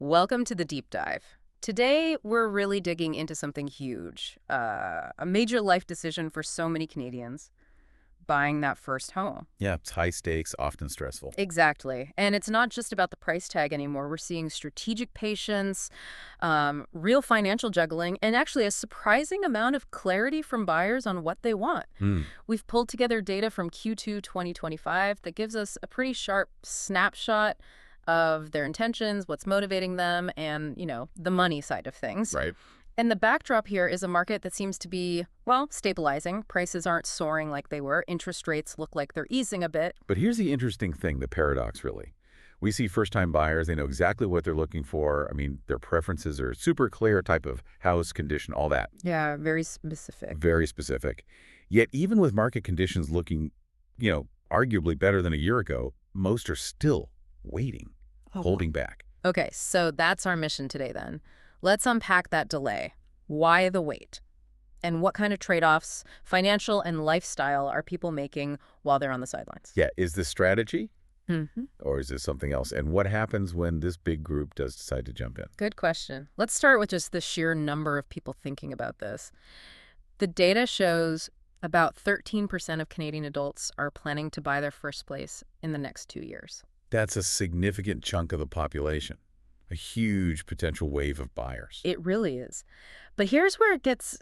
Welcome to the deep dive. Today, we're really digging into something huge, a major life decision for so many Canadians, buying that first home. Yeah, it's high stakes, often stressful. Exactly. And it's not just about the price tag anymore. We're seeing strategic patience, real financial juggling, and actually a surprising amount of clarity from buyers on what they want. Hmm. We've pulled together data from Q2 2025 that gives us a pretty sharp snapshot of their intentions, what's motivating them, and, the money side of things. Right. And the backdrop here is a market that seems to be, well, stabilizing. Prices aren't soaring like they were. Interest rates look like they're easing a bit. But here's the interesting thing, the paradox, really. We see first-time buyers, they know exactly what they're looking for. I mean, their preferences are super clear, type of house, condition, all that. Yeah, very specific. Very specific. Yet even with market conditions looking, arguably better than a year ago, most are still waiting, holding back. Okay, so that's our mission today then. Let's unpack that delay. Why the wait? And what kind of trade-offs, financial and lifestyle, are people making while they're on the sidelines? Yeah, is this strategy Mm-hmm. or is this something else? And what happens when this big group does decide to jump in? Good question. Let's start with just the sheer number of people thinking about this. The data shows about 13% of Canadian adults are planning to buy their first place in the next 2 years. That's a significant chunk of the population, a huge potential wave of buyers. It really is. But here's where it gets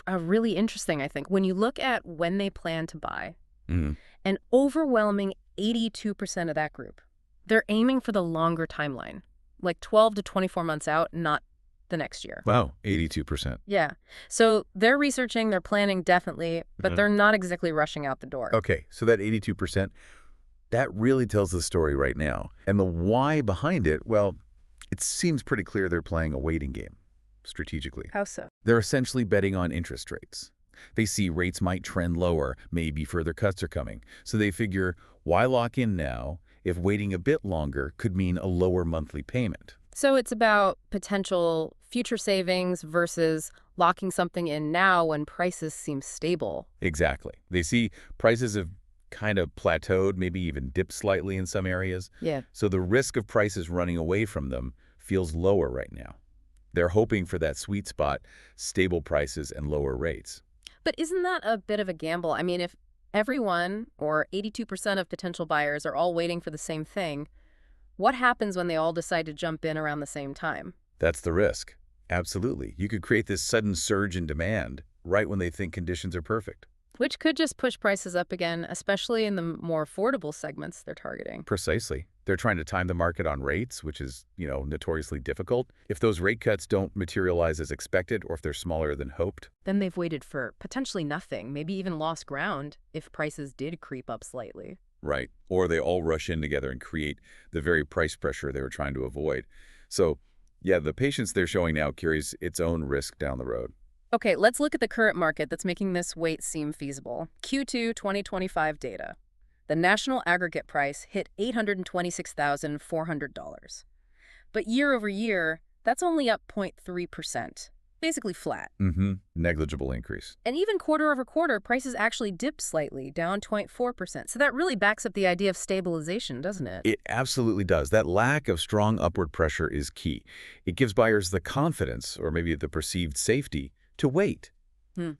really interesting, I think. When you look at when they plan to buy, Mhm. an overwhelming 82% of that group, they're aiming for the longer timeline, like 12 to 24 months out, not the next year. Wow, 82%. Yeah. So they're researching, they're planning definitely, but Mhm. they're not exactly rushing out the door. Okay, so that 82%, that really tells the story right now. And the why behind it, well, it seems pretty clear they're playing a waiting game, strategically. How so? They're essentially betting on interest rates. They see rates might trend lower, maybe further cuts are coming. So they figure, why lock in now if waiting a bit longer could mean a lower monthly payment? So it's about potential future savings versus locking something in now when prices seem stable. Exactly. They see prices have kind of plateaued, maybe even dipped slightly in some areas. Yeah. So the risk of prices running away from them feels lower right now. They're hoping for that sweet spot, stable prices and lower rates. But isn't that a bit of a gamble? I mean, if everyone, or 82% of potential buyers, are all waiting for the same thing, what happens when they all decide to jump in around the same time? That's the risk. Absolutely. You could create this sudden surge in demand right when they think conditions are perfect. Which could just push prices up again, especially in the more affordable segments they're targeting. Precisely. They're trying to time the market on rates, which is, notoriously difficult. If those rate cuts don't materialize as expected or if they're smaller than hoped. Then they've waited for potentially nothing, maybe even lost ground if prices did creep up slightly. Right. Or they all rush in together and create the very price pressure they were trying to avoid. So, yeah, the patience they're showing now carries its own risk down the road. Okay, let's look at the current market that's making this wait seem feasible. Q2 2025 data. The national aggregate price hit $826,400. But year over year, that's only up 0.3%, basically flat. Negligible increase. And even quarter over quarter, prices actually dipped slightly, down 0.4%. So that really backs up the idea of stabilization, doesn't it? It absolutely does. That lack of strong upward pressure is key. It gives buyers the confidence, or maybe the perceived safety, to wait.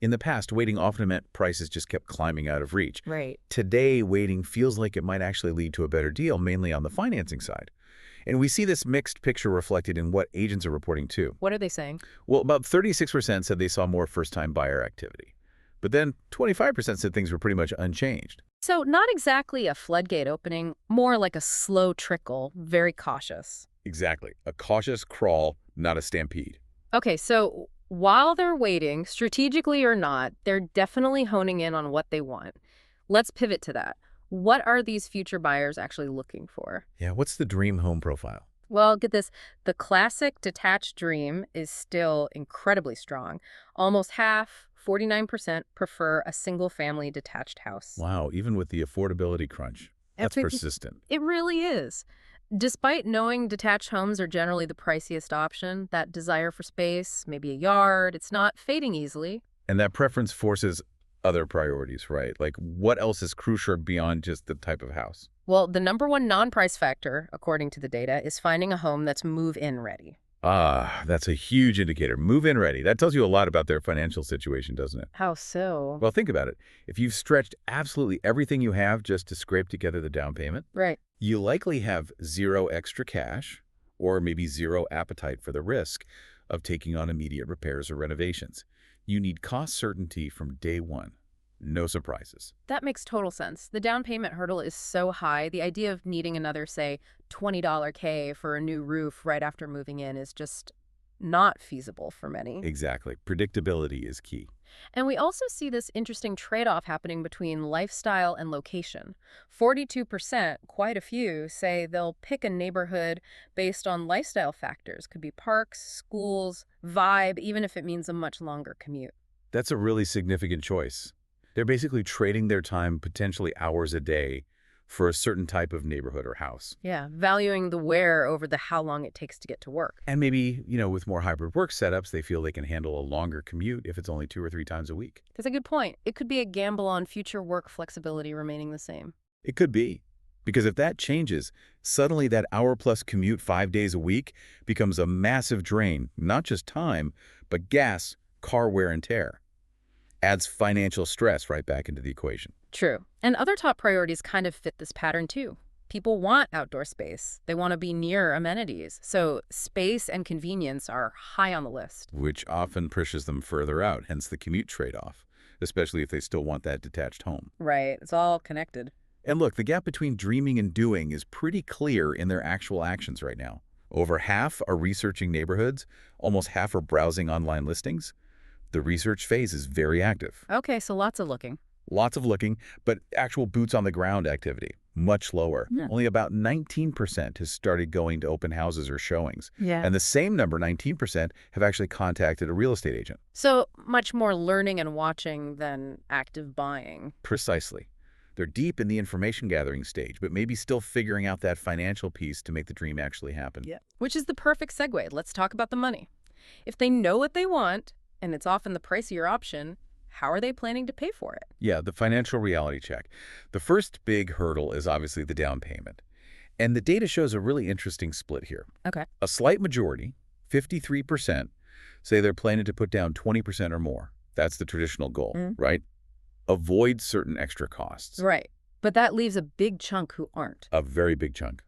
In the past, waiting often meant prices just kept climbing out of reach. Right. Today, waiting feels like it might actually lead to a better deal, mainly on the financing side. And we see this mixed picture reflected in what agents are reporting too. What are they saying? Well, about 36% said they saw more first-time buyer activity. But then 25% said things were pretty much unchanged. So not exactly a floodgate opening, more like a slow trickle, very cautious. Exactly. A cautious crawl, not a stampede. Okay, so while they're waiting, strategically or not, they're definitely honing in on what they want. Let's pivot to that. What are these future buyers actually looking for? Yeah, what's the dream home profile? Well, get this. The classic detached dream is still incredibly strong. Almost half, 49%, prefer a single-family detached house. Wow, even with the affordability crunch. That's persistent. It really is. Despite knowing detached homes are generally the priciest option, that desire for space, maybe a yard, it's not fading easily. And that preference forces other priorities, right? Like what else is crucial beyond just the type of house? Well, the number one non-price factor, according to the data, is finding a home that's move-in ready. Ah, that's a huge indicator. Move-in ready. That tells you a lot about their financial situation, doesn't it? How so? Well, think about it. If you've stretched absolutely everything you have just to scrape together the down payment, Right. you likely have zero extra cash or maybe zero appetite for the risk of taking on immediate repairs or renovations. You need cost certainty from day one. No surprises. That makes total sense. The down payment hurdle is so high. The idea of needing another, say, $20 K for a new roof right after moving in is just not feasible for many. Exactly. Predictability is key. And we also see this interesting trade-off happening between lifestyle and location. 42%, quite a few, say they'll pick a neighborhood based on lifestyle factors. Could be parks, schools, vibe, even if it means a much longer commute. That's a really significant choice. They're basically trading their time, potentially hours a day, for a certain type of neighborhood or house. Yeah, valuing the where over the how long it takes to get to work. And maybe, with more hybrid work setups, they feel they can handle a longer commute if it's only 2 or 3 times a week. That's a good point. It could be a gamble on future work flexibility remaining the same. It could be. Because if that changes, suddenly that hour-plus commute 5 days a week becomes a massive drain, not just time, but gas, car wear and tear. Adds financial stress right back into the equation. True. And other top priorities kind of fit this pattern too. People want outdoor space. They want to be near amenities. So space and convenience are high on the list. Which often pushes them further out, hence the commute trade-off, especially if they still want that detached home. Right. It's all connected. And look, the gap between dreaming and doing is pretty clear in their actual actions right now. Over half are researching neighborhoods, almost half are browsing online listings. The research phase is very active. Okay, so lots of looking. Lots of looking, but actual boots-on-the-ground activity, much lower. Yeah. Only about 19% has started going to open houses or showings. Yeah. And the same number, 19%, have actually contacted a real estate agent. So much more learning and watching than active buying. Precisely. They're deep in the information gathering stage, but maybe still figuring out that financial piece to make the dream actually happen. Yeah. Which is the perfect segue. Let's talk about the money. If they know what they want, and it's often the pricier option, how are they planning to pay for it? Yeah, the financial reality check. The first big hurdle is obviously the down payment. And the data shows a really interesting split here. Okay. A slight majority, 53%, say they're planning to put down 20% or more. That's the traditional goal, right? Avoid certain extra costs. Right. But that leaves a big chunk who aren't. A very big chunk.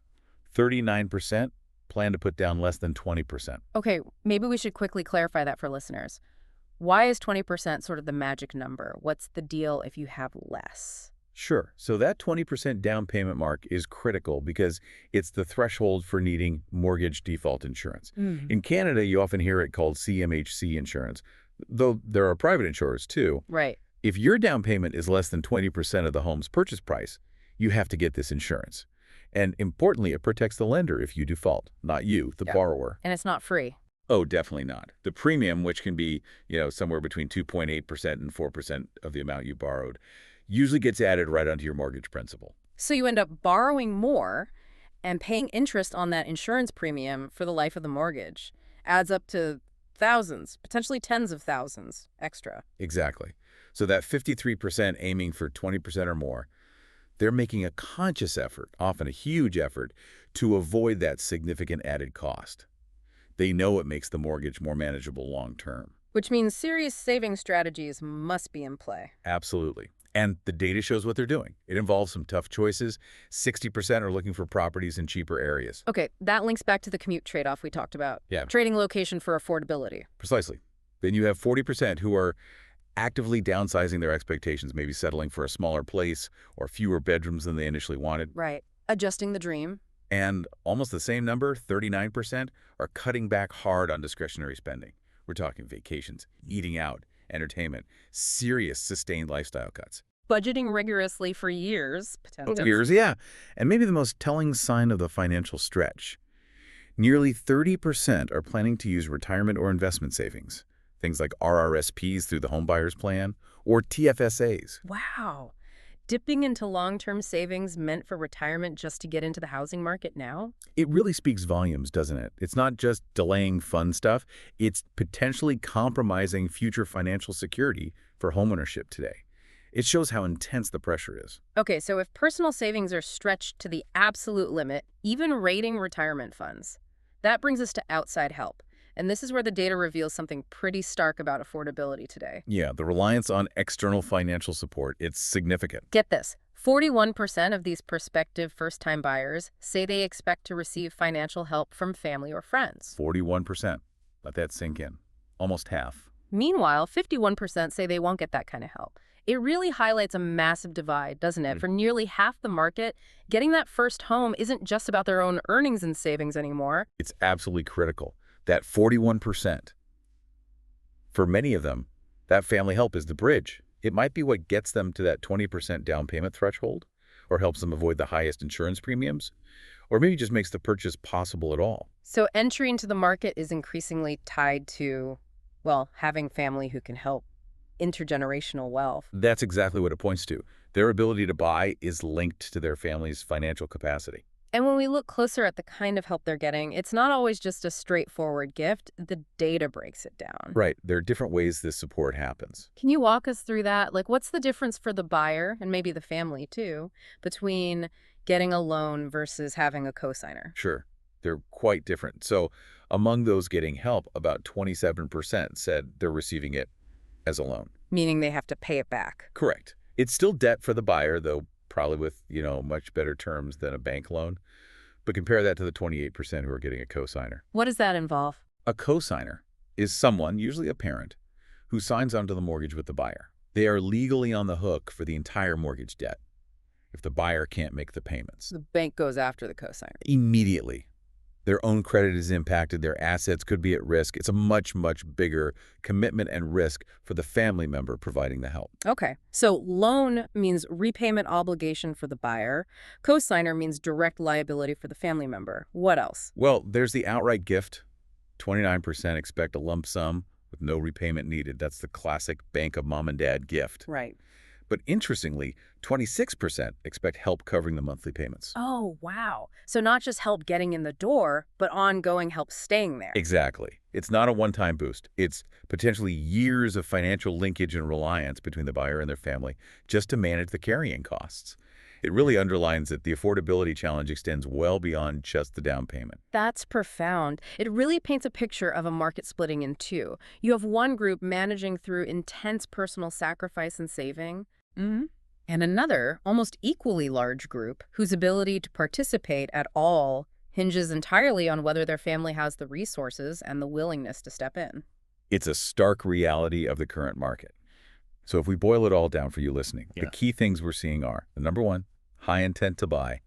39% plan to put down less than 20%. Okay, maybe we should quickly clarify that for listeners. Why is 20% sort of the magic number? What's the deal if you have less? Sure. So that 20% down payment mark is critical because it's the threshold for needing mortgage default insurance. In Canada, you often hear it called CMHC insurance, though there are private insurers too. Right. If your down payment is less than 20% of the home's purchase price, you have to get this insurance. And importantly, it protects the lender if you default, not you, the borrower. And it's not free. Oh, definitely not. The premium, which can be, somewhere between 2.8% and 4% of the amount you borrowed, usually gets added right onto your mortgage principal. So you end up borrowing more and paying interest on that insurance premium for the life of the mortgage. Adds up to thousands, potentially tens of thousands extra. Exactly. So that 53% aiming for 20% or more, they're making a conscious effort, often a huge effort, to avoid that significant added cost. They know it makes the mortgage more manageable long term. Which means serious saving strategies must be in play. Absolutely. And the data shows what they're doing. It involves some tough choices. 60% are looking for properties in cheaper areas. Okay, that links back to the commute trade-off we talked about. Yeah. Trading location for affordability. Precisely. Then you have 40% who are actively downsizing their expectations, maybe settling for a smaller place or fewer bedrooms than they initially wanted. Right. Adjusting the dream. And almost the same number, 39%, are cutting back hard on discretionary spending. We're talking vacations, eating out, entertainment, serious sustained lifestyle cuts. Budgeting rigorously for years, potentially. Years, yeah. And maybe the most telling sign of the financial stretch. Nearly 30% are planning to use retirement or investment savings, things like RRSPs through the homebuyers plan or TFSAs. Wow. Dipping into long-term savings meant for retirement just to get into the housing market now? It really speaks volumes, doesn't it? It's not just delaying fun stuff. It's potentially compromising future financial security for homeownership today. It shows how intense the pressure is. Okay, so if personal savings are stretched to the absolute limit, even raiding retirement funds, that brings us to outside help. And this is where the data reveals something pretty stark about affordability today. Yeah, the reliance on external financial support, it's significant. Get this. 41% of these prospective first-time buyers say they expect to receive financial help from family or friends. 41%. Let that sink in. Almost half. Meanwhile, 51% say they won't get that kind of help. It really highlights a massive divide, doesn't it? For nearly half the market, getting that first home isn't just about their own earnings and savings anymore. It's absolutely critical. That 41%. For many of them, that family help is the bridge. It might be what gets them to that 20% down payment threshold, or helps them avoid the highest insurance premiums, or maybe just makes the purchase possible at all. So entry into the market is increasingly tied to, well, having family who can help, intergenerational wealth. That's exactly what it points to. Their ability to buy is linked to their family's financial capacity. And when we look closer at the kind of help they're getting, it's not always just a straightforward gift. The data breaks it down. Right. There are different ways this support happens. Can you walk us through that? Like, what's the difference for the buyer, and maybe the family too, between getting a loan versus having a cosigner? Sure. They're quite different. So among those getting help, about 27% said they're receiving it as a loan. Meaning they have to pay it back. Correct. It's still debt for the buyer, though probably with, much better terms than a bank loan. But compare that to the 28% who are getting a cosigner. What does that involve? A cosigner is someone, usually a parent, who signs onto the mortgage with the buyer. They are legally on the hook for the entire mortgage debt if the buyer can't make the payments. The bank goes after the cosigner. Immediately. Their own credit is impacted. Their assets could be at risk. It's a much, much bigger commitment and risk for the family member providing the help. Okay. So loan means repayment obligation for the buyer. Cosigner means direct liability for the family member. What else? Well, there's the outright gift. 29% expect a lump sum with no repayment needed. That's the classic bank of mom and dad gift. Right. But interestingly, 26% expect help covering the monthly payments. Oh, wow. So not just help getting in the door, but ongoing help staying there. Exactly. It's not a one-time boost. It's potentially years of financial linkage and reliance between the buyer and their family just to manage the carrying costs. It really underlines that the affordability challenge extends well beyond just the down payment. That's profound. It really paints a picture of a market splitting in two. You have one group managing through intense personal sacrifice and saving, and another, almost equally large group, whose ability to participate at all hinges entirely on whether their family has the resources and the willingness to step in. It's a stark reality of the current market. So if we boil it all down for you listening, the key things we're seeing are, number one, high intent to buy,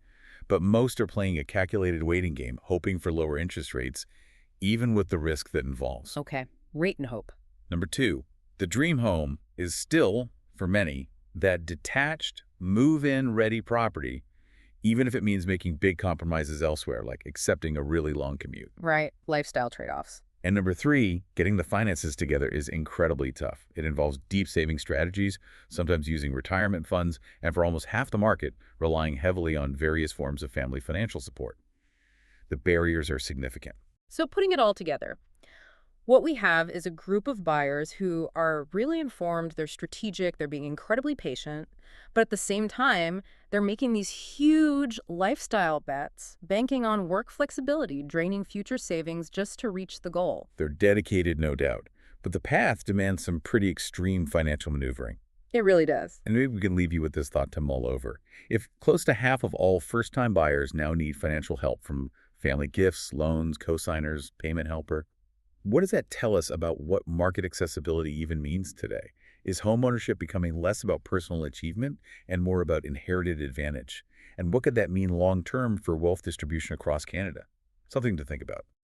but most are playing a calculated waiting game, hoping for lower interest rates, even with the risk that involves. Okay, wait and hope. Number two, the dream home is still, for many, that detached, move-in ready property, even if it means making big compromises elsewhere, like accepting a really long commute. Right, lifestyle trade-offs. And number three, getting the finances together is incredibly tough. It involves deep saving strategies, sometimes using retirement funds, and for almost half the market, relying heavily on various forms of family financial support. The barriers are significant. So putting it all together, what we have is a group of buyers who are really informed, they're strategic, they're being incredibly patient, but at the same time, they're making these huge lifestyle bets, banking on work flexibility, draining future savings just to reach the goal. They're dedicated, no doubt, but the path demands some pretty extreme financial maneuvering. It really does. And maybe we can leave you with this thought to mull over. If close to half of all first-time buyers now need financial help from family gifts, loans, cosigners, payment helper, what does that tell us about what market accessibility even means today? Is homeownership becoming less about personal achievement and more about inherited advantage? And what could that mean long-term for wealth distribution across Canada? Something to think about.